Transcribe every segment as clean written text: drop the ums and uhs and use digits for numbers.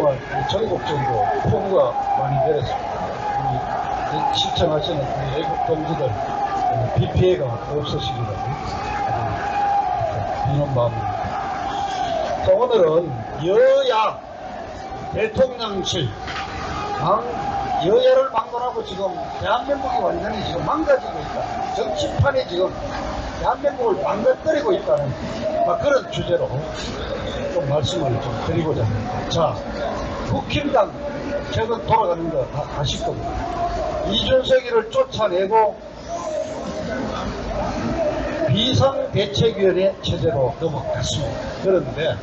그동안 전국적으로 폭우가 많이 내렸습니다. 우리 시청하시는 우리 외국 동지들 비 피해가 없으시기를 비는 마음입니다. 자, 오늘은 여야 대통령실 여야를 막론하고 지금 대한민국이 완전히 지금 망가지고 있다. 정치판이 지금 대한민국을 망가뜨리고 있다는 그런 주제로 좀 말씀을 좀 드리고자 합니다. 자, 국힘당 최근 돌아가는 거 다 아실 겁니다. 이준석이를 쫓아내고 비상대책위원회 체제로 넘어갔습니다. 그런데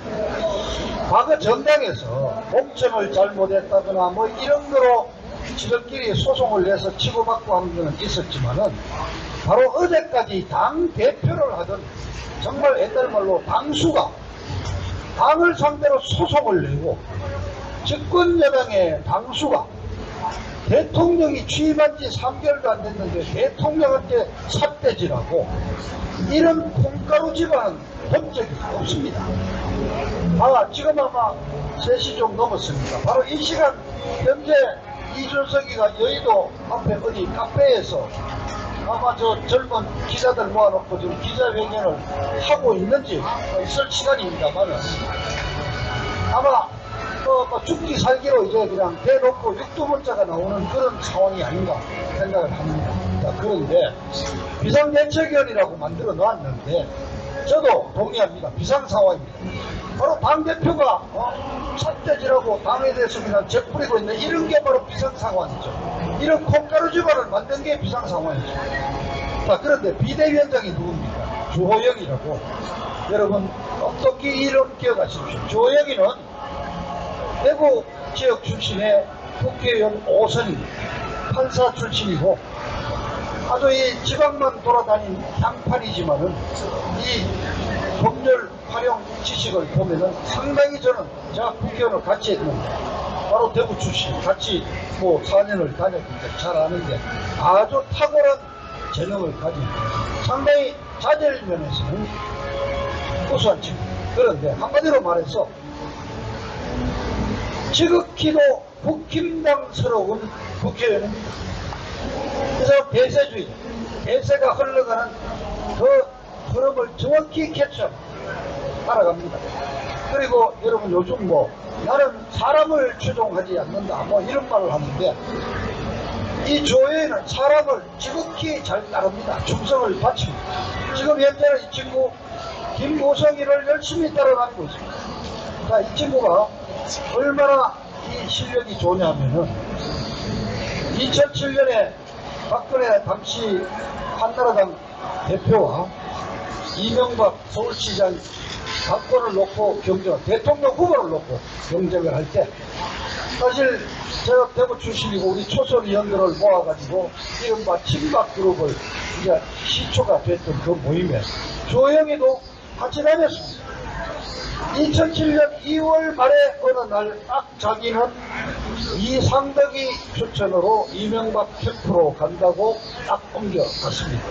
과거 정당에서 공천을 잘못했다거나 뭐 이런 거로 지들끼리 소송을 내서 치고받고 하는 것은 있었지만은 바로 어제까지 당 대표를 하던 정말 옛날 말로 당수가 당을 상대로 소송을 내고 집권 여당의 당수가 대통령이 취임한 지 3개월도 안 됐는데 대통령한테 삿대질하고 이런 콩가루 집안은 본 적이 없습니다. 지금 아마 3시 좀 넘었습니다. 바로 이 시간 현재 이준석이가 여의도 앞에 어디 카페에서 아마 저 젊은 기자들 모아놓고 지금 기자회견을 하고 있는지 있을 시간입니다만은 아마 죽기 살기로 이제 그냥 대놓고 육두문자가 나오는 그런 상황이 아닌가 생각을 합니다. 자, 그런데 비상대책위원이라고 만들어 놨는데 저도 동의합니다. 비상상황입니다. 바로 당대표가 삿대질하고 당에 대해서 그냥 재뿌리고 있는 이런 게 바로 비상상황이죠. 이런 콩가루 집안을 만든 게 비상상황이죠. 자, 그런데 비대위원장이 누굽니까? 주호영이라고. 여러분 어떻게 이름 기억하십시오. 주호영이는 대구 지역 출신의 국회의원 5선입니다. 판사 출신이고 아주 이 지방만 돌아다닌 향판이지만은 이 법률 활용 지식을 보면은 상당히 저는 제가 국회의원을 같이 했는데 바로 대구 출신 같이 4년을 다녔는데 잘 아는데 아주 탁월한 재능을 가진 상당히 자질 면에서는 우수한 친구. 그런데 한마디로 말해서 지극히도 국힘당스러운 국회의원입니다. 그래서 대세주의, 대세가 흘러가는 그 흐름을 정확히 캐쳐 알아갑니다. 그리고 여러분 요즘 나는 사람을 추종하지 않는다 이런 말을 하는데 이 조회는 사람을 지극히 잘 따릅니다. 충성을 바칩니다. 지금 현재는 이 친구 김무성이를 열심히 따라다니고 있습니다. 자, 이 친구가 얼마나 이 실력이 좋냐면은 2007년에 박근혜 당시 한나라당 대표와 이명박 서울시장 당권을 놓고 대통령 후보를 놓고 경쟁을 할 때 사실 제가 대구 출신이고 우리 초선 의원들을 모아가지고 이른바 친박 그룹을 이제 시초가 됐던 그 모임에 조영이도 같이 다녔습니다. 2007년 2월 말에 어느 날 딱 자기는 이상덕이 추천으로 이명박 캠프로 간다고 딱 옮겨갔습니다.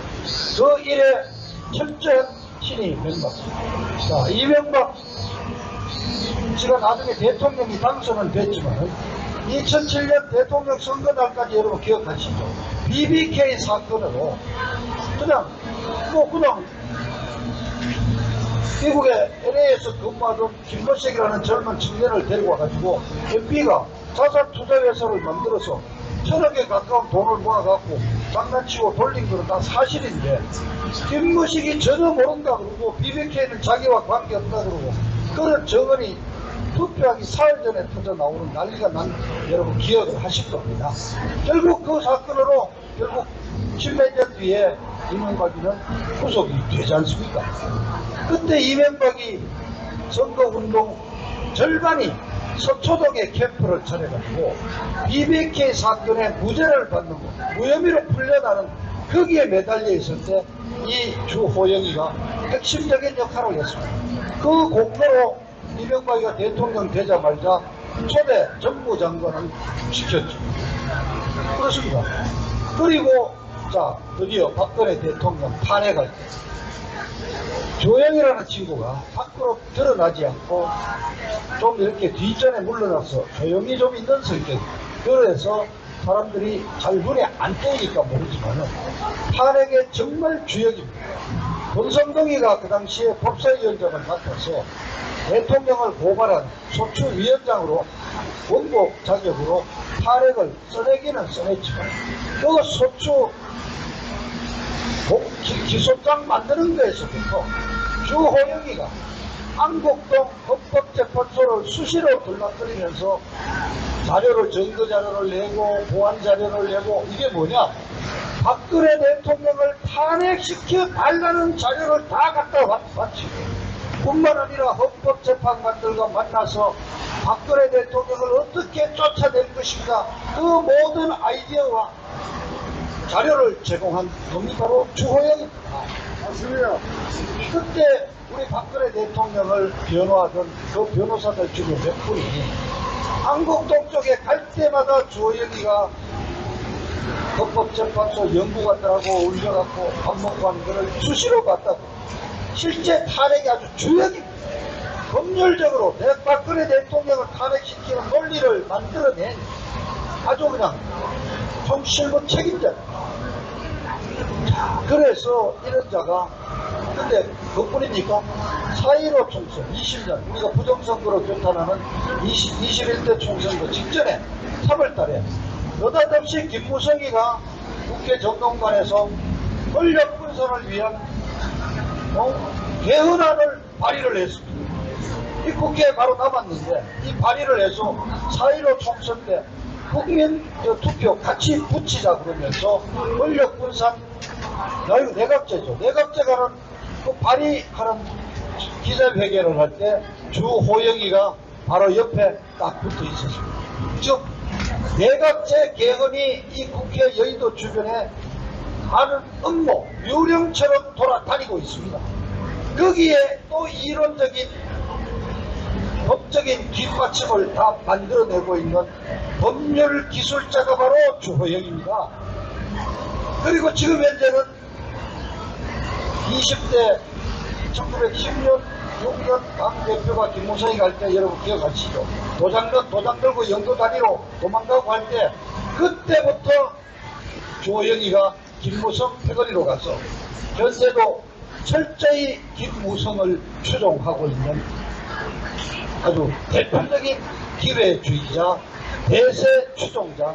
그 일에 철저한 신이 멤버입니다. 자, 이명박 씨가 나중에 대통령이 당선은 됐지만 2007년 대통령 선거 날까지 여러분 기억하시죠? BBK 사건으로 그냥 미국의 LA에서 근무하던 김모색이라는 젊은 청년을 데리고 와가지고 MB가 자산투자회사를 만들어서 1000억에 가까운 돈을 모아갖고 장난치고 돌린 거는 다 사실인데 김모색이 전혀 모른다 그러고 BBK는 자기와 관계없다 그러고 그런 정언이 투표하기 사흘 전에 터져 나오는 난리가 난 여러분 기억을 하실 겁니다. 결국 그 사건으로 결국 10몇 년 뒤에 이명박이는 구속이 되지 않습니까? 그때 이명박이 선거운동 절반이 서초동에 캠프를 차려가지고 BBK 사건에 무죄를 받는 거, 무혐의로 풀려나는 거기에 매달려 있을 때 이 주호영이가 핵심적인 역할을 했습니다. 그 공로로 이명박이가 대통령 되자마자 초대 정무장관을 시켰죠. 그렇습니다. 그리고 자, 드디어 박근혜 대통령 탄핵할 때 조영이라는 친구가 밖으로 드러나지 않고 좀 이렇게 뒷전에 물러나서 조용히 좀 있는 성격이에요. 그래서 사람들이 잘 눈에 안 띄니까 모르지만은 탄핵의 정말 주역입니다. 권성동이가 그 당시에 법사위원장을 맡아서 대통령을 고발한 소추위원장으로 원고 자격으로 탄핵을 써내기는 써냈지만 그 소추 기소장 만드는 거에서부터 주호영이가 안국동 헌법재판소를 수시로 들락거리면서 자료를 증거 자료를 내고 보안 자료를 내고 이게 뭐냐, 박근혜 대통령을 탄핵시켜 달라는 자료를 다 갖다 바치고 뿐만 아니라 헌법재판관들과 만나서 박근혜 대통령을 어떻게 쫓아낼 것인가 그 모든 아이디어와 자료를 제공한 놈이 바로 주호영입니다. 맞습니다. 그때 우리 박근혜 대통령을 변호하던 그 변호사들 중에 몇 분이 안국동 쪽에 갈 때마다 주호영이가 헌법재판소 연구관들하고 올려갖고 밥 먹고 하는 것을 수시로 봤다고. 실제 탄핵이 아주 주역입니다. 법률적으로 박근혜 대통령을 탄핵시키는 논리를 만들어낸 아주 그냥 총실무 책임자. 그래서 이런 자가, 근데 그뿐입니까? 4.15 총선 20년 우리가 부정선거로 규탄하는 21대 총선거 직전에 3월달에 느닷없이 김무성이가 국회 정동관에서 권력분산을 위한 개헌안을 발의를 했습니다. 이 국회에 바로 남았는데 이 발의를 해서 4.15 총선 때 국민 투표 같이 붙이자 그러면서 권력분산, 야 이거 내각제죠. 내각제가는 그 발의하는 기자회견을 할 때 주호영이가 바로 옆에 딱 붙어 있었습니다. 즉 내각제 개헌이 이 국회 여의도 주변에 많은 음모, 유령처럼 돌아다니고 있습니다. 거기에 또 이론적인 법적인 뒷받침을 다 만들어내고 있는 법률 기술자가 바로 주호영입니다. 그리고 지금 현재는 20대 1910년 6년 당 대표가 김무성이 갈 때 여러분 기억하시죠? 도장 들고 연도 단위로 도망가고 할 때 그때부터 주호영이가 김무성 패거리로 가서 현재도 철저히 김무성을 추종하고 있는 아주 대표적인 기회주의자, 대세 추종자,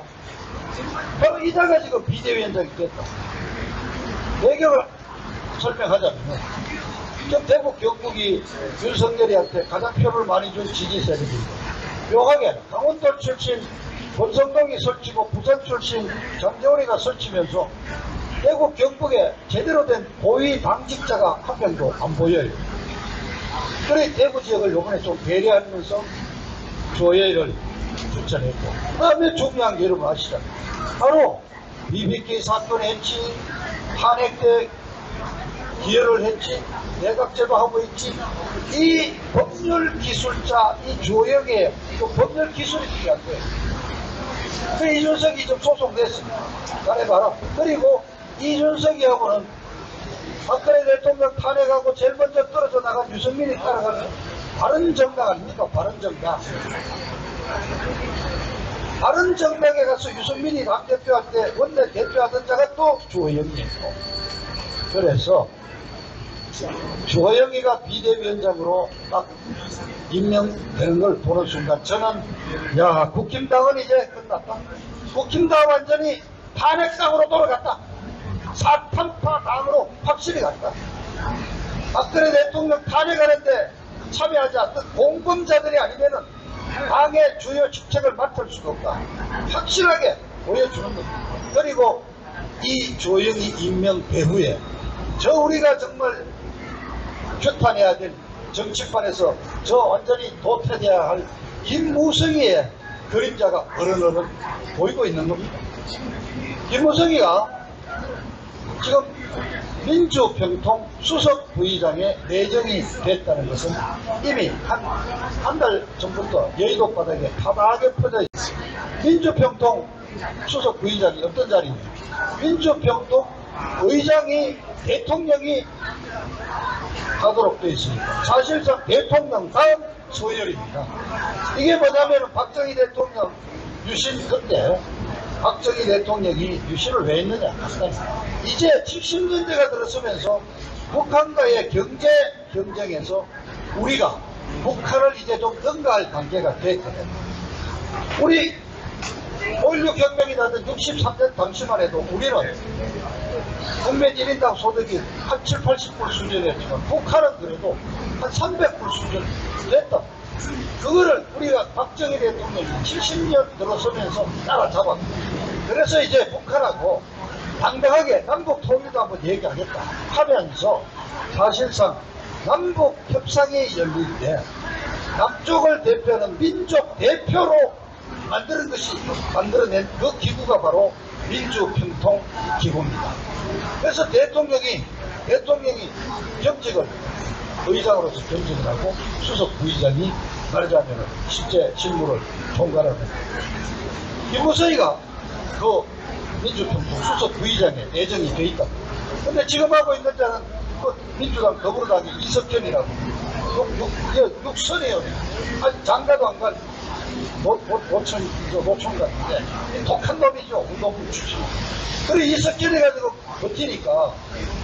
바로 이자가 지금 비대위원장이 됐다. 배경을 설명하자면 지금 대구 경북이 윤석열이한테 가장 표를 많이 준 지지 세력입니다. 묘하게 강원도 출신 권성동이 설치고 부산 출신 장재원이가 설치면서 대구 경북에 제대로 된 고위 당직자가 한 명도 안 보여요. 그래 대구 지역을 요번에 좀 배려하면서 조혜를 추천했고, 그 다음에 중요한 게 여러분 아시죠? 바로 BBK 사건 했지, 탄핵 때 기여를 했지, 내각제도 하고 있지. 이 법률 기술자, 이 조영의 그 법률 기술이 필요한 거예요. 그 이준석이 좀 소송됐습니다. 잘해봐라. 그리고 이준석이하고는 박근혜 대통령 탄핵하고 제일 먼저 떨어져 나간 유승민이 따라가는 바른정당 아닙니까? 바른정당. 바른정당에 가서 유승민이 당대표할 때 원내 대표하던 자가 또 주호영이었고, 그래서 주호영이가 비대위원장으로 딱 임명되는 걸 보는 순간 저는 야, 국힘당은 이제 끝났다. 국힘당 완전히 탄핵당으로 돌아갔다. 사탄파 당으로 확실히 갔다. 박근혜 대통령 탄핵하는데 참여하지 않던 공범자들이 아니면은 당의 주요 직책을 맡을 수가 없다. 확실하게 보여주는 겁니다. 그리고 이 조영이 임명 배후에 저 우리가 정말 규탄해야 될 정치판에서 저 완전히 도태돼야 할 김무성이의 그림자가 어른어른 보이고 있는 겁니다. 김무성이가 지금 민주평통 수석 부의장에 내정이 됐다는 것은 이미 한 달 전부터 여의도 바닥에 파다하게 퍼져 있습니다. 민주평통 수석 부의장이 어떤 자리냐. 민주평통 의장이 대통령이 하도록 되어 있으니까 사실상 대통령 다음 소열입니다. 이게 뭐냐면 박정희 대통령 유신 그때 박정희 대통령이 유신을 왜 했느냐. 이제 70년대가 들어서면서 북한과의 경제 경쟁에서 우리가 북한을 이제 좀 능가할 관계가 됐거든요. 우리 5.16 혁명이 나던 63년 당시만 해도 우리는 국민 1인당 소득이 한 7, 80불 수준이었지만 북한은 그래도 한 300불 수준 됐다. 그거를 우리가 박정희 대통령이 70년 들어서면서 따라잡았다. 그래서 이제 북한하고 당당하게 남북 통일도 한번 얘기하겠다 하면서 사실상 남북 협상이 열릴 때 남쪽을 대표하는 민족 대표로 만들어낸 그 기구가 바로 민주평통 기구입니다. 그래서 대통령이 겸직을 의장으로서 겸직을 하고 수석 부의장이 말하자면 실제 실무를 총괄하는 겁니다. 김무성이가 그 민주평통 수석 부의장에 내정이 돼 있다. 근데 지금 하고 있는 자는 그 민주당 더불어당의 이석현이라고 육선이에요. 아직 장가도 안 간 노총 같은데 독한 놈이죠. 운동부 출신. 그리고 이석현이 가지고 버티니까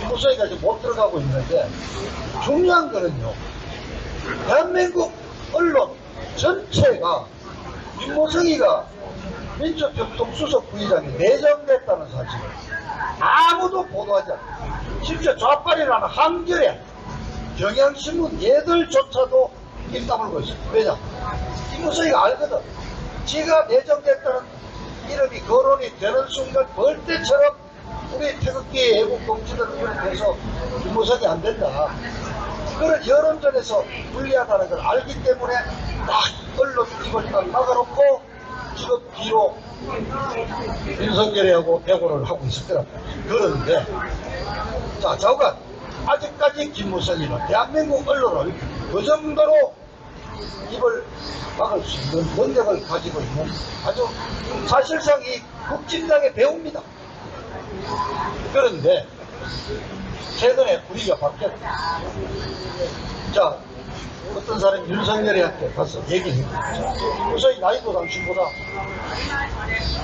김무성이가 지금 못 들어가고 있는데 중요한 거는요. 대한민국 언론 전체가 김무성이가 민주평통 수석 부의장이 내정됐다는 사실을 아무도 보도하지 않아요. 심지어 좌빨이라는 한겨레 경향신문 얘들조차도 입 다물고 있어요. 왜냐? 김무성이가 알거든. 지가 내정됐다는 이름이 거론이 되는 순간 벌떼처럼 우리 태극기 애국 동지들을 위해서 김무성이 안 된다. 그런 여론전에서 불리하다는 걸 알기 때문에 딱 언론 입을 딱 막아놓고 지금 뒤로 윤석열이하고 대고를 하고 있을 거라고. 그런데 자 좌우간 아직까지 김무성이는 대한민국 언론을 그 정도로 입을 막을 수 있는 능력을 가지고 있는 아주 사실상 이 국진당의 배우입니다. 그런데 최근에 분위기가 바뀌었다. 자 어떤 사람이 윤석열이한테 가서 얘기를 했죠. 김무성이 나이도 당신보다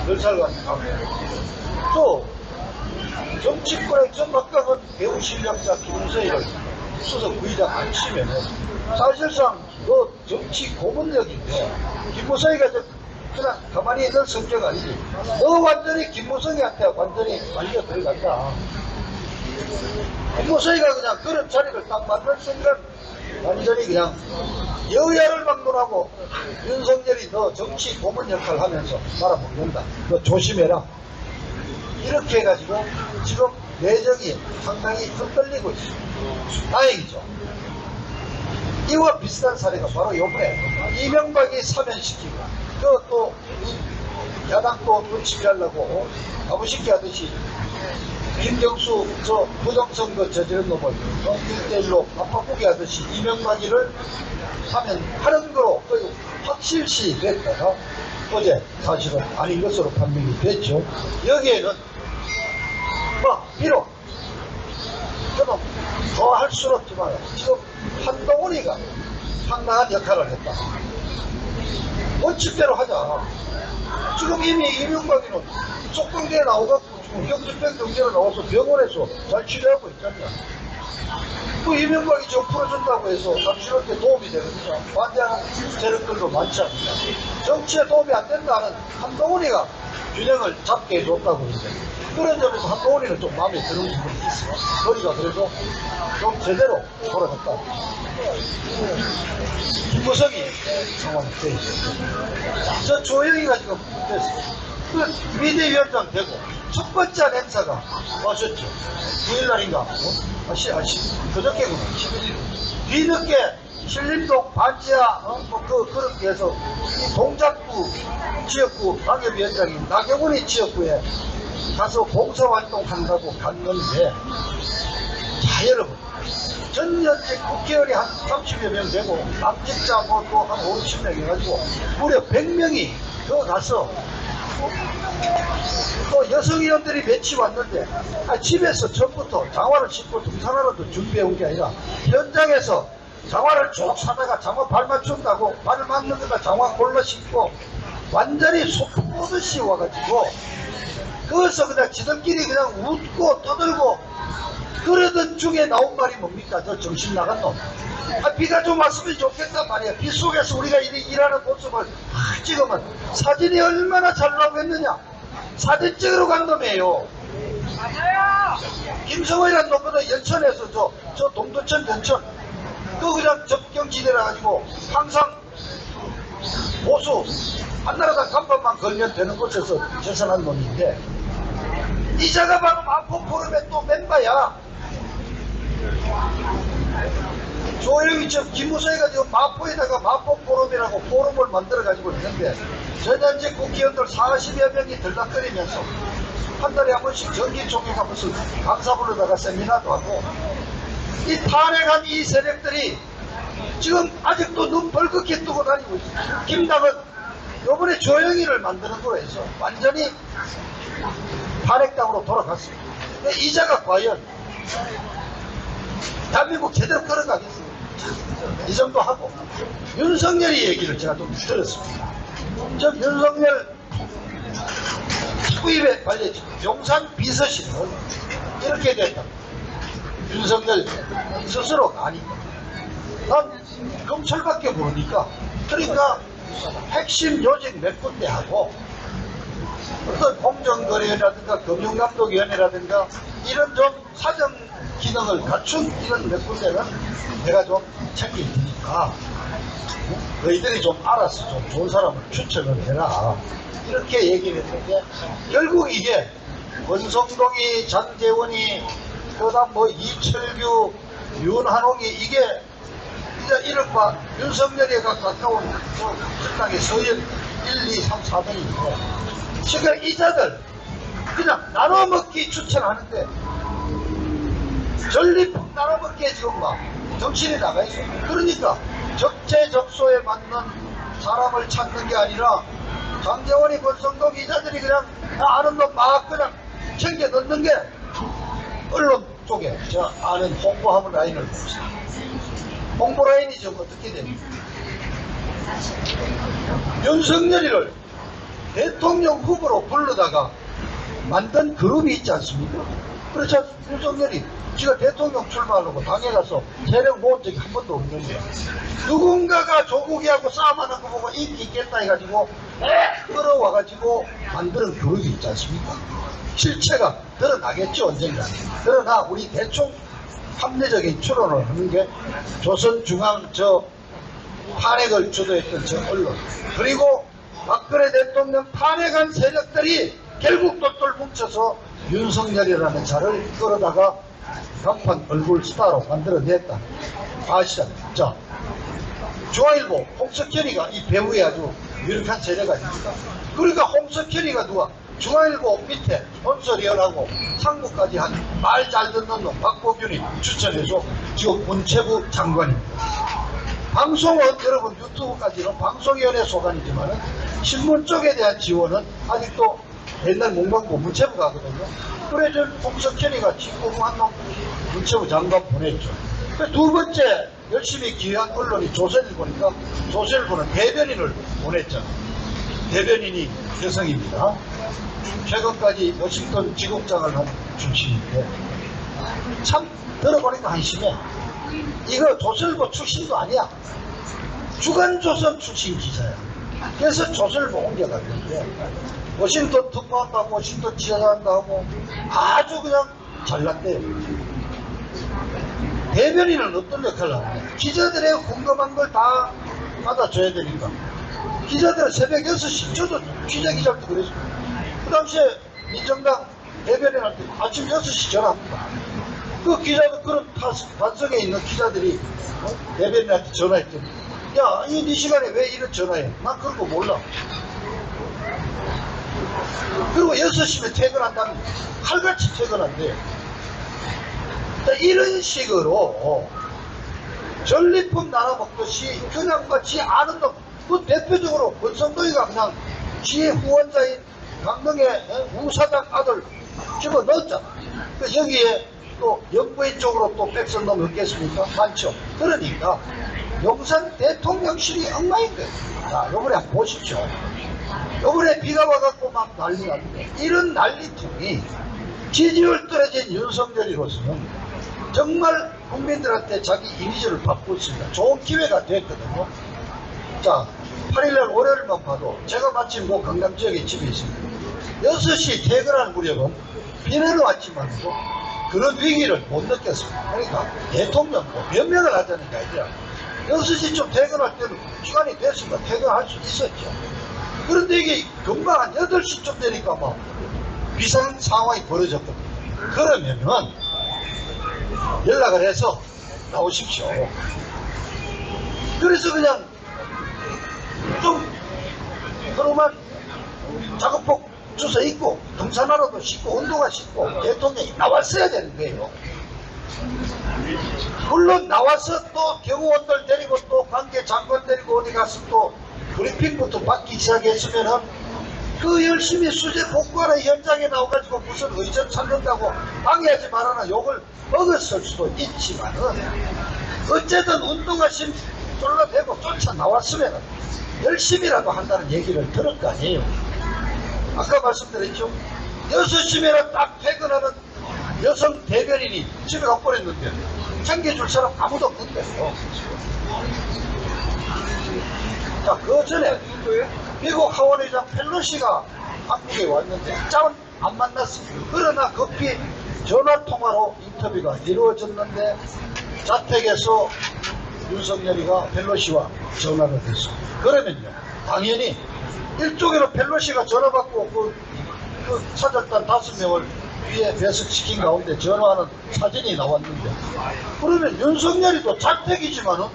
10살 같은 또 정치권의 좀 막강한 배우 실력자 김무성이를 수석 부의장 안 치면은 사실상 그 정치 고문력인데 김무성이가 그냥 가만히 있는 성격 아니지. 너 완전히 김무성이한테 완전히 완전 들어간다. 김무성이가 그냥 그런 자리를 딱 만들 순간 완전히 그냥 여야를 막론하고 윤석열이 너 정치 고문 역할을 하면서 말아먹는다. 너 조심해라. 이렇게 해가지고 지금 내정이 상당히 흔들리고 있습니다. 다행이죠. 이와 비슷한 사례가 바로 요번에 이명박이 사면시키고 또 야당 또 눈치 피하려고 가부시키 하듯이 김경수 저 부정선거 저지른 놈을 1대1로 맞바꾸기 하듯이 이명박이를 하는 거로 거의 확실시 됐다가 어제 사실은 아닌 것으로 판명이 됐죠. 여기에는 비록 저는 좋아할 수는 없지만 지금 한동훈이가 상당한 역할을 했다. 원칙대로 하자. 지금 이미 이명박이는 속병대에 나오갖고 지금 경주병 경제로 나와서 병원에서 잘 치료하고 있잖냐. 그 이명박이 좀 풀어준다고 해서 잠시한테 도움이 되거든요. 반대하는 세력들도 많지 않습니까? 정치에 도움이 안 된다는 한동훈이가 균형을 잡게 해줬다고 했는데 그런 점에서 한동훈이는 좀 마음에 드는 부분이 있어요. 거리가 그래도 좀 제대로 돌아갔다. 김무성이 상황이 돼 있어요. 저 조영이가 지금 됐어요. 그 비대위원장 되고 첫 번째 행사가 와셨죠. 9일날인가? 그저께구나. 11일. 뒤늦게 신림동 반지하 그렇게 해서 이 동작구 지역구 방역위원장인 나경원이 지역구에 가서 봉사활동 한다고 갔는데 자 여러분 전현직 국회의원이 한 30여 명 되고 남직자 또 한 5, 60명 해가지고 무려 100명이 더 가서 또 여성위원들이 며칠 왔는데 집에서 전부터 장화를 신고 등산하러도 준비해온 게 아니라 현장에서 장화를 쭉 사다가 장화 발 맞춘다고 발 맞는 데다 장화 골라 신고 완전히 소풍 오듯이 와가지고 거기서 그냥 지들끼리 그냥 웃고 떠들고 그러던 중에 나온 말이 뭡니까? 저 정신 나간 놈. 비가 좀 왔으면 좋겠단 말이야. 비 속에서 우리가 일하는 모습을 찍으면 사진이 얼마나 잘 나오겠느냐. 사진 찍으러 간 놈이에요. 맞아요. 김성호이라는 놈보다 연천에서 저 동두천 연천 그 그냥 접경지대라 가지고 항상 보수 한나라당 간판만 걸면 되는 곳에서 재선한 놈인데 이자가 바로 마포 포럼의 또 멤버야. 조영이 지금 기무서해가 지금 마포에다가 마포 포럼이라고 포럼을 만들어 가지고 있는데 전현직 국회의원들 40여 명이 들락거리면서 한 달에 한 번씩 정기총회가 무슨 강사 부르다가 세미나도 하고 이 탄핵한 이 세력들이 지금 아직도 눈 벌겋게 뜨고 다니고 있어요. 김당은 요번에 조영이를 만드는 거로 해서 완전히 탄핵당으로 돌아갔습니다. 근데 이자가 과연 대한민국 제대로 걸어가겠습니다. 이 정도 하고 윤석열이 얘기를 제가 좀 들었습니다. 저 윤석열 후입에 발려진 용산 비서실은 이렇게 됐다. 윤석열 스스로가 아니까 난 검찰밖에 모르니까 그러니까 핵심 요직 몇 군데 하고 어떤 공정거래라든가 금융감독위원회라든가 이런 좀 사정 기능을 갖춘 이런 몇 군데는 내가 좀 챙길 테니까 너희들이 좀 알아서 좀 좋은 사람을 추천을 해라 이렇게 얘기를 했는데 결국 이게 권성동이 장재원이 그다음 뭐 이철규 윤한홍이 이게 이른바 윤석열이가 가까운 적당히 서열 1, 2, 3, 4등인데 지금 이자들 그냥 나눠먹기 추천하는데 전리품 나눠먹기에 지금 막 정신이 나가 있어. 그러니까 적재적소에 맞는 사람을 찾는 게 아니라 장재원이 권성동 이자들이 그냥 아는 놈 막 그냥 챙겨 넣는 게 언론 쪽에 저 아는 홍보하는 라인을 봅시다. 홍보 라인이 좀 어떻게 됩니까? 윤석열이를 대통령 후보로 부르다가 만든 그룹이 있지 않습니까? 그렇죠. 윤석열이 지가 대통령 출마하려고 당에 가서 세력 모은 적이 한 번도 없는 거야. 누군가가 조국이하고 싸움하는 거 보고 인기 있겠다 해가지고 끌어와가지고 만드는 그룹이 있지 않습니까? 실체가 드러나겠죠 언젠가. 그러나 우리 대충 합리적인 추론을 하는 게 조선중앙 저 탄핵을 주도했던 저 언론 그리고 박근혜 대통령 탄핵한 세력들이 결국 똘똘 뭉쳐서 윤석열이라는 자를 끌어다가 간판 얼굴 스타로 만들어냈다. 아시죠? 자, 중앙일보 홍석현이가 이 배우에 아주 유력한 세대가 있습니다. 그러니까 홍석현이가 누가 중앙일보 밑에 본설위원하고 상무까지 한 말 잘 듣는 놈 박보균이 추천해서 지금 문체부 장관입니다. 방송은 여러분 유튜브까지는 방송위원회 소관이지만 신문 쪽에 대한 지원은 아직도 옛날 문광부 문체부가 하거든요. 그래 저 홍석현이가 직무한 놈 문체부 장관 보냈죠. 두 번째 열심히 기여한 언론이 조선일보니까 조선일보는 대변인을 보냈잖아. 대변인이 여성입니다. 최근까지 워싱턴 지국장을 한 출신인데 참 들어보니까 한심해. 이거 조선일보 출신도 아니야. 주간조선 출신 기자야. 그래서 조선일보 옮겨갔는데 워싱턴 특파원도 하고 워싱턴 지사장도 하고 아주 그냥 잘났대요. 대변인은 어떤 역할을 하느냐. 기자들의 궁금한 걸 다 받아줘야 되니까 기자들은 새벽 6시 저도 기자도 그랬어요. 그 당시에 민정당 대변인한테 아침 6시 전화합니다. 그 기자들 그런 반석에 있는 기자들이 대변인한테 전화했더니 야, 이 시간에 왜 이런 전화해? 난 그런 거 몰라. 그리고 6시면 퇴근한다면 칼같이 퇴근한대요. 이런 식으로 전리품 나눠먹듯이 그냥 마치 아는 놈, 그 대표적으로 권성동이가 그냥 지혜 후원자인 강릉에 우사장 아들 집어넣었잖아. 그 여기에 또 영부인 쪽으로 또 백선 놈이 없겠습니까? 많죠. 그러니까 용산 대통령실이 엉망인 거예요. 자, 요번에 한번 보십시오. 요번에 비가 와갖고 막 난리 났는데, 이런 난리통이 지지율 떨어진 윤석열이로서는 정말 국민들한테 자기 이미지를 바꾸고 있습니다. 좋은 기회가 됐거든요. 자, 8일날 월요일만 봐도 제가 마침 뭐 강남 지역에 집에 있습니다. 6시 퇴근할 무렵은 비 내려왔지만도 그런 위기를 못 느꼈습니다. 그러니까 대통령도 변명을 하자는 게 아니라 6시쯤 퇴근할 때는 시간이 됐으니까 퇴근할 수 있었죠. 그런데 이게 금방 한 8시쯤 되니까 막 비상 상황이 벌어졌거든요. 그러면은 연락을 해서 나오십시오. 그래서 그냥 좀 그러면 작업복 주워 입고 등산하러도 씻고 운동화 신고 대통령이 나왔어야 되는 거예요. 물론 나와서 또 경호원들 데리고 또 관계 장관 데리고 어디 가서 또 브리핑부터 받기 시작했으면은 그 열심히 수재 복구하는 현장에 나와가지고 무슨 의전 찾는다고 방해하지 말아라 욕을 먹었을 수도 있지만은 어쨌든 운동화 신 쫄라대고 쫓아 나왔으면은 열심히라도 한다는 얘기를 들을 거 아니에요. 아까 말씀드렸죠. 6시면 딱 퇴근하는 여성 대변인이 집에 가버렸는데 챙겨줄 사람 아무도 없는데요. 자, 그 전에 미국 하원의장 펠로시가 한국에 왔는데 짝은 안 만났습니다. 그러나 급히 전화통화로 인터뷰가 이루어졌는데 자택에서 윤석열이가 펠로시와 전화를 했습니다. 그러면요, 당연히 일종으로 펠로시가 전화 받고 그 찾았던 5명을 위에 배석시킨 가운데 전화하는 사진이 나왔는데, 그러면 윤석열이도 자택이지만은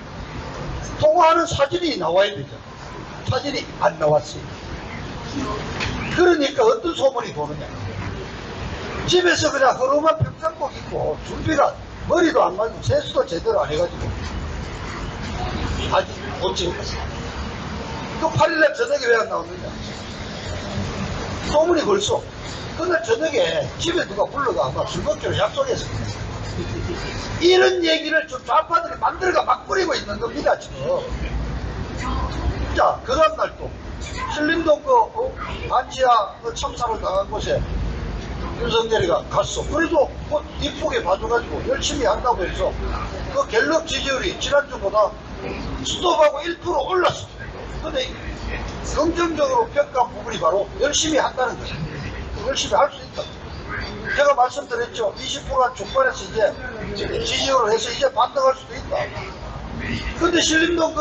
통화하는 사진이 나와야 되잖아. 사진이 안 나왔어요. 그러니까 어떤 소문이 도느냐. 집에서 그냥 허름한 평상복 입고 준비가 머리도 안 맞고 세수도 제대로 안 해가지고 아직 못 찍었어. 그 8일날 저녁에 왜 안 나오느냐. 소문이 벌써 그날 저녁에 집에 누가 불러가 아마 술 먹기로 약속해서 이런 얘기를 좀 좌파들이 만들어가 막 뿌리고 있는 겁니다 지금. 자, 그 다음날 또 신림동 반지하 참사를 당한 곳에 윤석열이가 갔어. 그래도 이쁘게 봐줘가지고 열심히 한다고 해서 그 갤럽 지지율이 지난주보다 수도하고 1% 올랐어. 근데 긍정적으로 평가한 부분이 바로 열심히 한다는 거죠. 열심히 할 수 있다. 제가 말씀드렸죠. 20%한 중반에서 이제 지지율을 해서 이제 반등할 수도 있다. 근데 신림동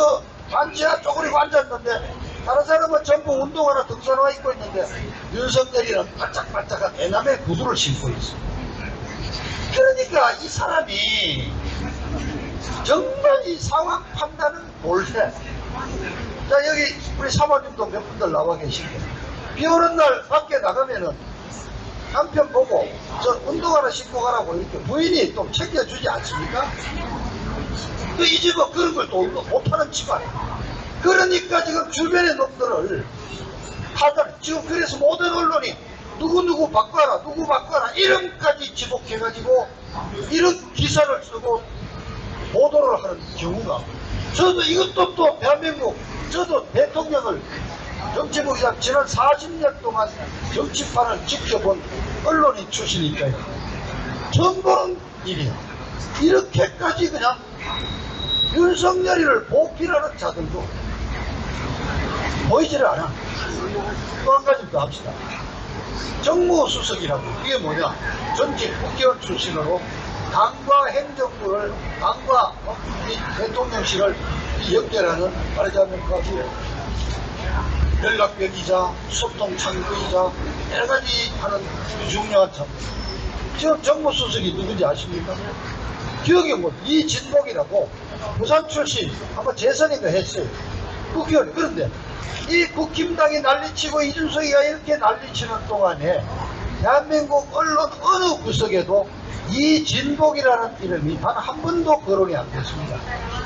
반지하 쪼그리고 앉았는데 다른 사람은 전부 운동화나 등산화 입고 있는데 윤석열이는 반짝반짝한 대남의 구두를 신고 있어. 그러니까 이 사람이 정말 이 상황 판단은 몰래. 자, 여기 우리 사모님도 몇 분들 나와 계시고 비 오는 날 밖에 나가면은 남편 보고 저 운동화를 신고 가라고 이렇게 부인이 또 챙겨주지 않습니까? 이 집은 그런 걸 또 못하는 집안. 그러니까 지금 주변의 놈들을 하다 지금 그래서 모든 언론이 누구 바꿔라 누구 바꿔라 이름까지 지목해가지고 이런 기사를 쓰고 보도를 하는 경우가. 저도 이것도 또 대한민국 저도 대통령을 정치부장 지난 40년 동안 정치판을 지켜본 언론인 출신이니까요. 처음 보는 일이야. 이렇게까지 그냥 윤석열이를 보필하는 자들도 보이지를 않아. 또 한 가지 더 합시다. 정무수석이라고. 이게 뭐냐. 전직 국회의원 출신으로 당과 행정부를, 당과 대통령실을 연결하는, 말하자면 거기에 연락벽이자 소통 창구이자 여러 가지 하는 중요한 참. 지금 정무수석이 누군지 아십니까? 기억이 뭐 이진복이라고 부산 출신 한번 재선인가 했어요. 국회의원. 그런데 이 국힘당이 난리치고 이준석이가 이렇게 난리치는 동안에 대한민국 언론 어느 구석에도 이진복이라는 이름이 단 한 번도 거론이 안 됐습니다.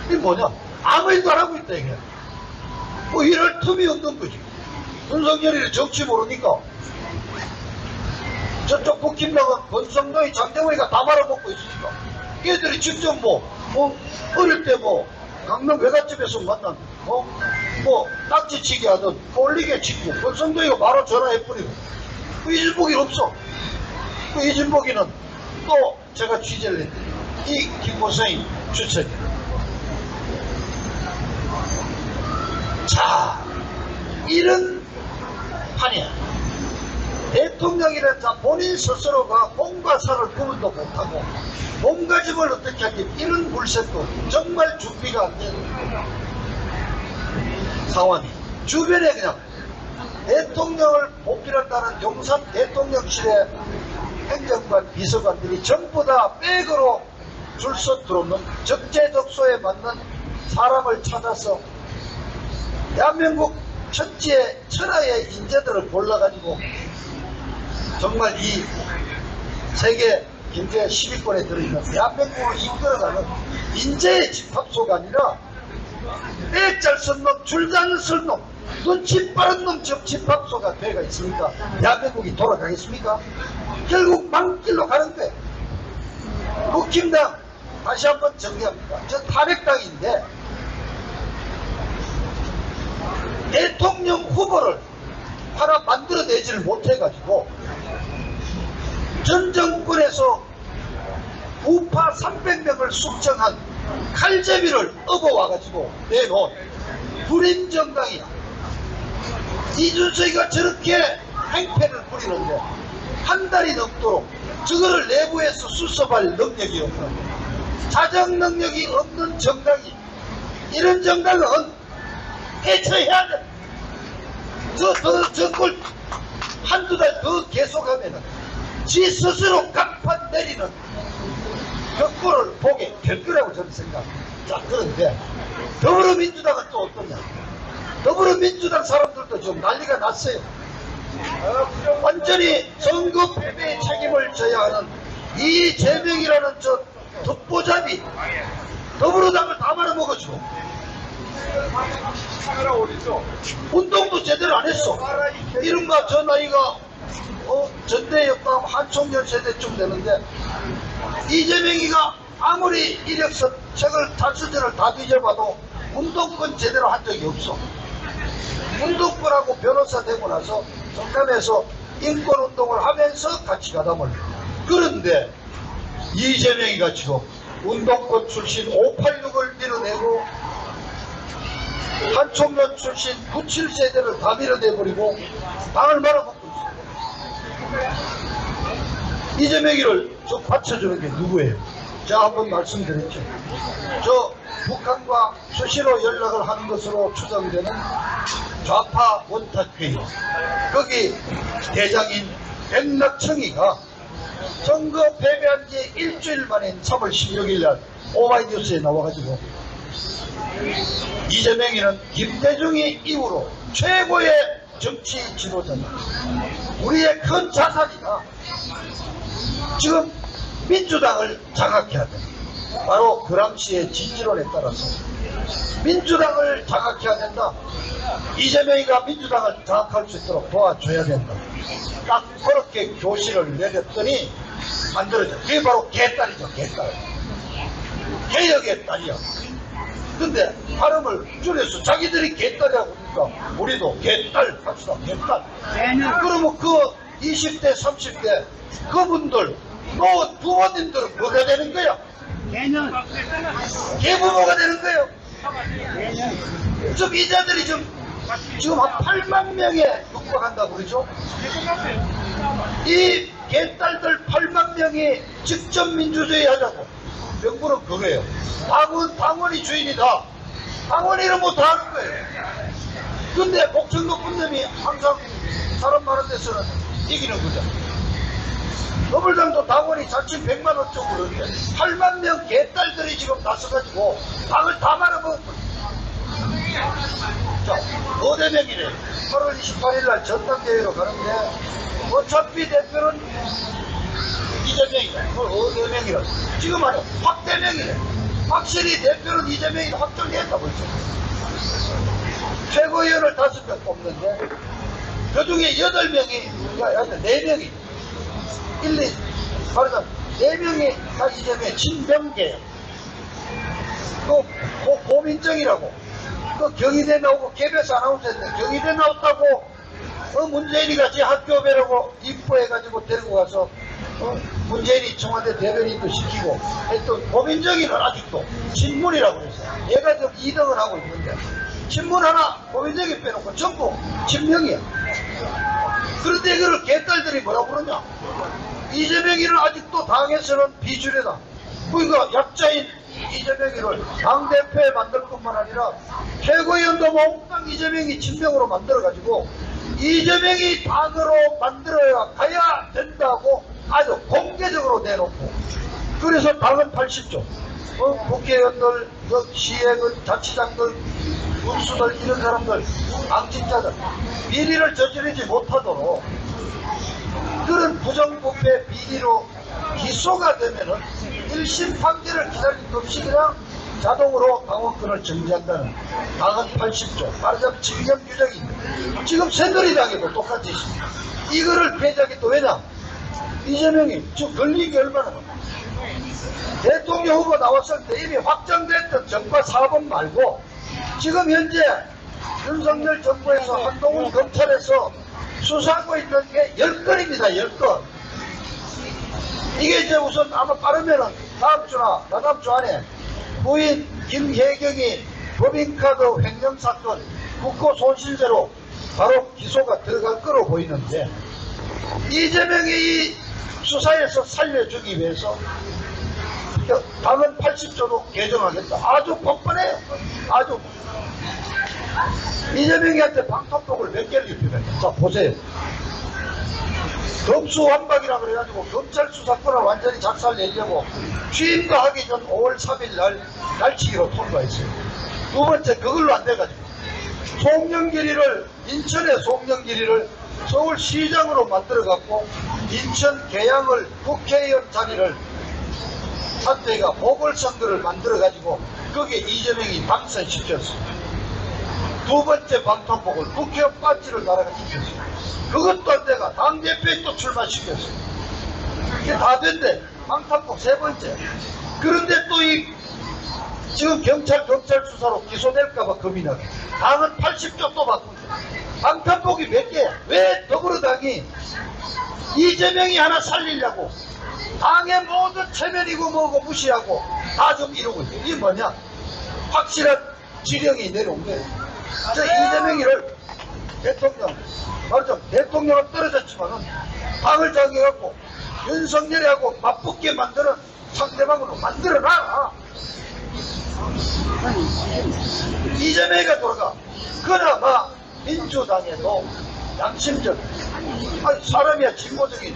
이게 뭐냐? 아무 일도 안 하고 있다 이게. 뭐 이럴 틈이 없는 거지. 윤석열이 정치 모르니까 저쪽 국힘당은 권성동이 장대원이가 다 말아먹고 있으니까 걔들이 직접 어릴 때 강릉 외갓집에서 만난 낙지치기 하던 꼴리게 치고 권성동이가 바로 전화해버리고 그 이진복이 없어. 그 이진복이는 또 제가 취재를 했더니 이 김무성이 추천이에요. 자, 이런 판이야. 대통령이란 자 본인 스스로가 공과 사를 구분도 못하고 몸가짐을 어떻게 하지 이런 물색도 정말 준비가 안 되는 상황이 주변에 그냥 대통령을 보필한다는 용산 대통령실의 행정관 비서관들이 전부 다 백으로 줄서 들어오는 적재적소에 맞는 사람을 찾아서 대한민국 천지의 천하의 인재들을 골라가지고 정말 이 세계 경제 10위권에 들어있는 대한민국을 이끌어가는 인재의 집합소가 아니라 빽잘 쓴 놈, 줄잘 쓴 놈, 눈치 빠른 놈 집합소가 되가 있으니까 대한민국이 돌아가겠습니까? 결국 망길로 가는 거예요. 국힘당 다시 한번 정리합니다. 저 탄핵당인데 대통령 후보를 하나 만들어내지를 못해가지고 전 정권에서 우파 300명을 숙청한 칼제비를 업어와가지고 내놓은 불임정당이야. 이준석이가 저렇게 행패를 부리는데 한 달이 넘도록 저거를 내부에서 수습할 능력이 없는 자정 능력이 없는 정당이 이런 정당은 해체해야 돼. 저걸 한두 달 더 계속하면은 지 스스로 간판 내리는 격보를 보게 될 거라고 저는 생각합니다. 자, 그런데 더불어민주당은 또 어떠냐? 더불어민주당 사람들도 좀 난리가 났어요. 완전히 선거 패배의 책임을 져야 하는 이재명이라는 저 득보잡이 더불어당을 다 말아먹어주고 운동도 제대로 안 했어. 이른바 저 나이가 전대협감 한총련 세대쯤 되는데 이재명이가 아무리 이력서 책을 탈수전을 다 뒤져봐도 운동권 제대로 한 적이 없어. 운동권하고 변호사 되고 나서 정감에서 인권운동을 하면서 같이 가담을. 그런데 이재명이가 지금 운동권 출신 586을 밀어내고 한총련 출신 97세대를 다 밀어내버리고 당을 말아먹고 있어요. 이재명이를 쭉 받쳐주는 게 누구예요? 제가 한번 말씀드렸죠. 저 북한과 수시로 연락을 하는 것으로 추정되는 좌파 원탁회의 거기 대장인 백낙청이가 선거 패배한 지 일주일 만에 3월 16일 날 오마이뉴스에 나와가지고 이재명이는 김대중이 이후로 최고의 정치 지도자다. 우리의 큰 자산이다. 지금 민주당을 장악해야 돼. 바로 그 당시의 진지론에 따라서 민주당을 장악해야 된다. 이재명이가 민주당을 장악할 수 있도록 도와줘야 된다. 딱 그렇게 교실을 내렸더니 만들어져. 그게 바로 개딸이죠. 개딸. 개혁의 딸이야. 근데 발음을 줄여서 자기들이 개딸이라고 하니까 우리도 개딸 합시다. 개딸. 그러면 그 20대 30대 그분들 너 부모님들은 뭐가 되는 거야? 개부모가 되는 거예요. 지금 이자들이 지금 한 8만 명에 육박한다고 그러죠? 이 개딸들 8만 명이 직접 민주주의 하자고. 명분은 그거예요. 당원이 주인이다. 당원이는 뭐 다 하는 거예요. 근데 복층도 분념이 항상 사람 많은 데서는 이기는 거죠. 더불당도 당원이 자칫 100만 원 쪽으로 그러는데 8만 명 개딸들이 지금 나서가지고 당을 다 말아먹은 거예요. 자, 어대명이래. 8월 28일 날 전당대회로 가는데 어차피 대표는 이재명이다. 어대명이라. 지금 말이야. 확대명이래. 확실히 대표는 이재명이 확정됐다 벌써. 최고위원을 5명 뽑는데 그 중에 8명이, 4명이 말하자면 4명이 다 이재명의 친명계예요. 고민정이라고. 경희대 나오고 KBS 아나운서인데 경희대 나왔다고 문재인이 같이 학교 배라고 입부해가지고 데리고 가서 문재인이 청와대 대변인도 시키고 했던 고민정이는 아직도 친문이라고 그랬어요. 얘가 지금 2등을 하고 있는데 친문 하나 고민정이 빼놓고 전부 친명이야. 그런데 이거를 개딸들이 뭐라고 그러냐, 이재명이는 아직도 당에서는 비주류다. 그러니까 약자인 이재명이를 당대표에 만들 뿐만 아니라 최고위원도 몽땅 이재명이 친명으로 만들어가지고 이재명이 당으로 만들어야 가야 된다고 아주 공개적으로 내놓고, 그래서 당은 80조, 국회의원들, 시의원, 자치장들, 군수들, 이런 사람들, 당직자들 비리를 저지르지 못하도록 그런 부정부패 비리로 기소가 되면은 1심 판결을 기다릴 것 없이 그냥 자동으로 당원권을 정지한다는, 당은 80조, 말하자면 징역 규정이 있는데 지금 새누리당에도 똑같이 있습니다. 이거를 폐지하겠다. 왜냐? 이재명이 지금 걸린 게 얼마나 많아. 대통령 후보 나왔을 때 이미 확정됐던 정과 사범 말고 지금 현재 윤석열 정부에서 한동훈 검찰에서 수사하고 있는 게 10건입니다. 10건. 이게 이제 우선 아마 빠르면은 다음 주나 다다음 주 안에 부인 김혜경이 법인카드 횡령사건 국고 손실죄로 바로 기소가 들어갈 거로 보이는데, 이재명이 이 수사에서 살려주기 위해서 당은 80조도 개정하겠다. 아주 뻔뻔해요. 아주. 이재명이한테 방탄복을 몇 개를 입히겠다. 자, 보세요. 검수완박이라 그래가지고 검찰 수사권을 완전히 작살내려고 취임과 하기 전 5월 3일 날 날치기로 통과했어요. 두 번째, 그걸로 안 돼가지고 송영길이를, 인천의 송영길이를 서울시장으로 만들어갖고 인천 계양을 국회의원 자리를 한때가 보궐선거를 만들어가지고 거기에 이재명이 당선시켰어요. 두 번째 방탄복을 국회의원 배지를 날아가 시켰어요. 그것도 안 돼가 당대표에 또 출마시켰어요. 이게 다 된대. 방탄복 세 번째. 그런데 또 지금 검찰 수사로 기소될까봐 겁이 나게 당은 80조 또 바꾸죠. 방탄복이 몇 개야? 왜 더불어당이 이재명이 하나 살리려고 당의 모든 체면이고 뭐고 무시하고 다 좀 이러고 있어. 이게 뭐냐? 확실한 지령이 내려온 거예요. 저 이재명이를 대통령, 말하자면 대통령은 떨어졌지만은 당을 장악해갖고 윤석열이하고 맞붙게 만드는 상대방으로 만들어놔. 이재명이가 돌아가. 그나마 민주당에도 양심적, 아니 사람이야 진보적인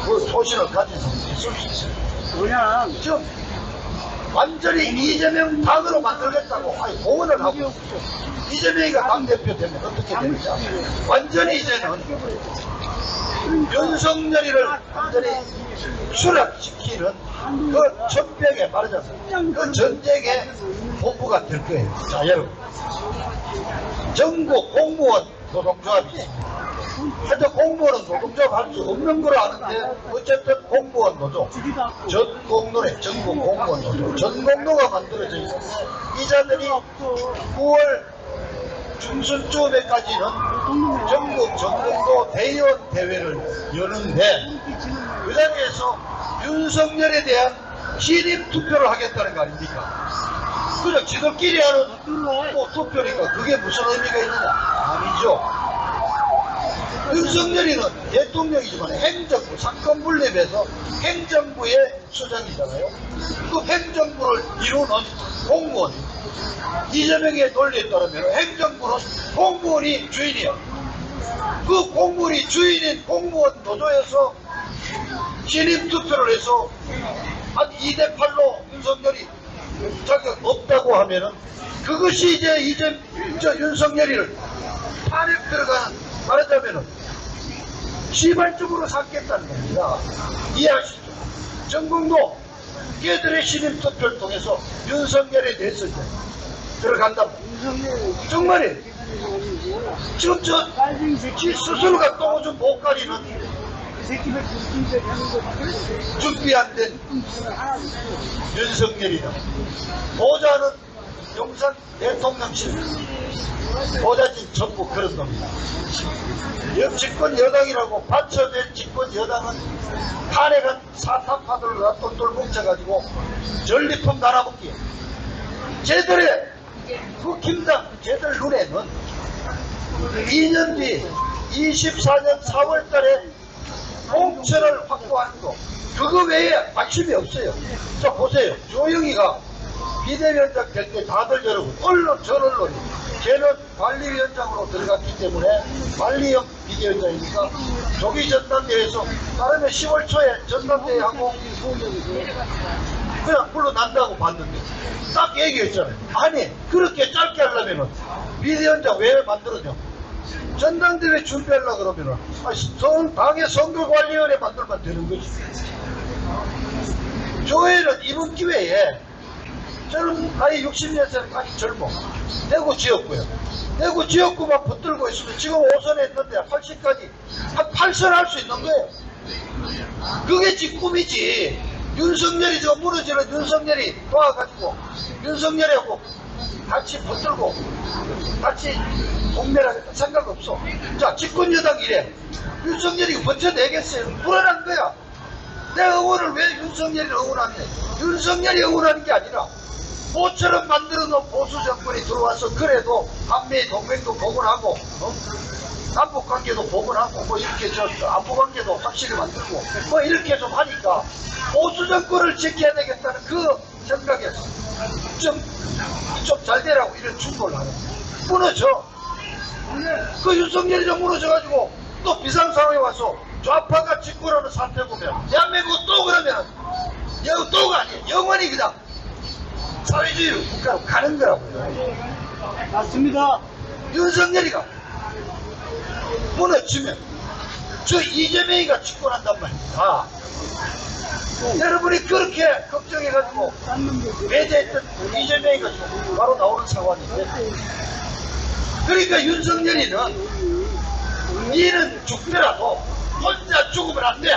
그 소신을 가진 사람이 있을 수 있어요. 그냥 지금 완전히 이재명 당으로 만들겠다고 공언을 하고, 이재명이가 당대표 되면 어떻게 되느냐, 완전히 이제는 윤석열이를 완전히 추락시키는 그 전병에, 말하자면 그 전쟁의 본부가 될 거예요. 자, 여러분, 전국 공무원 노동조합이 있습니다. 하여튼 공무원은 노동조합 할 수 없는 걸 아는데 어쨌든 공무원 노조, 전공노래, 전국 공무원 노조, 전공노가 만들어져 있어서 이자들이 9월 중순쯤에까지는 전국 전공노 대의원 대회를 여는데 그 자리에서 윤석열에 대한 신임 투표를 하겠다는 거 아닙니까? 그냥 지들끼리 하는 투표니까 그게 무슨 의미가 있느냐? 아니죠. 윤석열이는 대통령이지만 행정부, 상권 분립에서 행정부의 수장이잖아요. 그 행정부를 이루는 공무원, 이재명의 논리에 따르면 행정부는 공무원이 주인이에요. 그 공무원이 주인인 공무원 노조에서 신임 투표를 해서 한 2대8로 윤석열이 자격 없다고 하면은 그것이 이제 윤석열이를 탄핵 들어가는, 말하자면은 시발적으로 삼겠다는 겁니다. 이해하시죠? 전국도 걔들의 신임 투표를 통해서 윤석열에 대해서 이제 들어간다고. 정말이에요. 지금 지 스스로가 똥오줌 못 가리는 준비 안 된 윤석열이다. 보좌는 용산 대통령실, 보좌진 전부 그런 놈이다. 집권 여당이라고 받쳐낸 집권 여당은 탄핵한 사탄파들로 돈돌 뭉쳐가지고 전리품 나눠먹기. 쟤들의 그 김당 쟤들 눈에는 2년 뒤 24년 4월 달에 공천을 확보하는 거 그거 외에 관심이 없어요. 자 보세요. 조영희가 비대위원장 될 때 다들 여러분 언론 전 언론이 걔는 관리위원장으로 들어갔기 때문에 관리형 비대위원장이니까 조기 전당대회에서 다음에 10월 초에 전당대회하고 그냥 물러난다고 봤는데 딱 얘기했잖아요. 아니 그렇게 짧게 하려면은 비대위원장 왜 만들어져? 전당대회 준비하려고 그러면은 당의 선거관리위원회 만들면 되는 거지. 교회는 이번 기회에 저는 나이 60년생 아직 젊어. 대구 지역구요. 대구 지역구만 붙들고 있으면 지금 5선 했는데 80까지 한 8선 할 수 있는 거예요. 그게 지 꿈이지. 윤석열이 저 무너지는 윤석열이 도와가지고 윤석열하고 같이 붙들고 같이 공멸하겠다 생각 없어. 자 집권 여당 이래 윤석열이 버텨내겠어요. 불안한 거야. 내 응원을 왜 윤석열이 응원하는데 윤석열이 응원하는 게 아니라 모처럼 만들어 놓은 보수 정권이 들어와서 그래도 한미 동맹도 복원하고 남북관계도 복원하고 뭐 이렇게 저 안보관계도 확실히 만들고 뭐 이렇게 좀 하니까 보수 정권을 지켜야 되겠다는 그 생각에서 좀 잘 되라고 이런 충돌을 하는 거야. 무너져. 그 윤석열이 좀 무너져가지고 또 비상 상황에 와서 좌파가 집권하는 사태 보면 대한민국 또 그러면 또가 아니에요. 영원히 그냥 사회주의 국가로 가는 거라고요. 맞습니다. 윤석열이가 무너지면 저 이재명이가 집권한단 말입니다. 여러분이 그렇게 걱정해가지고 배제했던 이재명이가 지금 바로 나오는 상황인데 그러니까 윤석열이는 니는 죽더라도 혼자 죽으면 안 돼.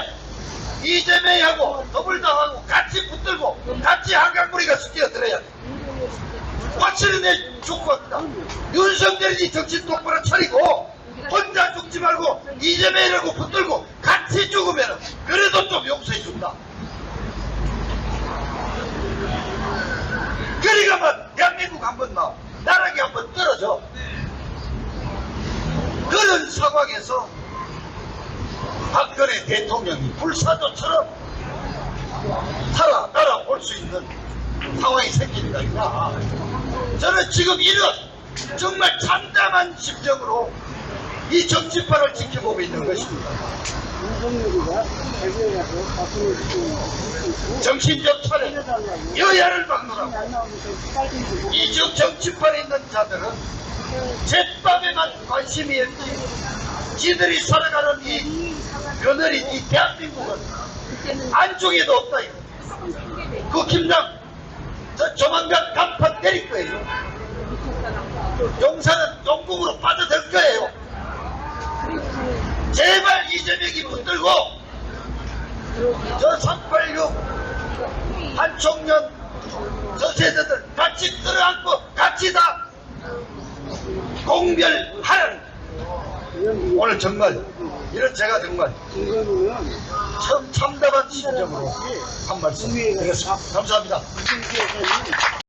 이재명하고 더불당하고 같이 붙들고 같이 한강무리가 뛰어들어야 돼. 확실히 내 죽고 합니다. 윤석열이 정신 똑바로 차리고 혼자 죽지 말고 이재명이라고 붙들고 같이 죽으면 그래도 좀 용서해 준다. 그러니까 대한민국 한번 나락에 한번 떨어져. 그런 상황에서 박근혜 대통령이 불사조처럼 날아올 수 있는 상황이 생긴다. 저는 지금 이런 정말 참담한 심정으로 이 정치판을 지켜보고 있는 것입니다. 정신적 차례, 여야를 막론하고 이 정치판에 있는 자들은 제밥에만 관심이 있지 지들이 살아가는 이 며느리 이 대한민국은 안중에도 없다. 그 김장 조만간 간판 내릴 거예요. 용산은 영국으로 빠져들 거예요. 제발 이재명이 붙들고 저 386 한총련 저 세대들 같이 끌어안고 같이 다 공멸하는 오늘 정말 이런 제가 정말 참담한 심정으로 한 말씀 드리겠습니다. 감사합니다.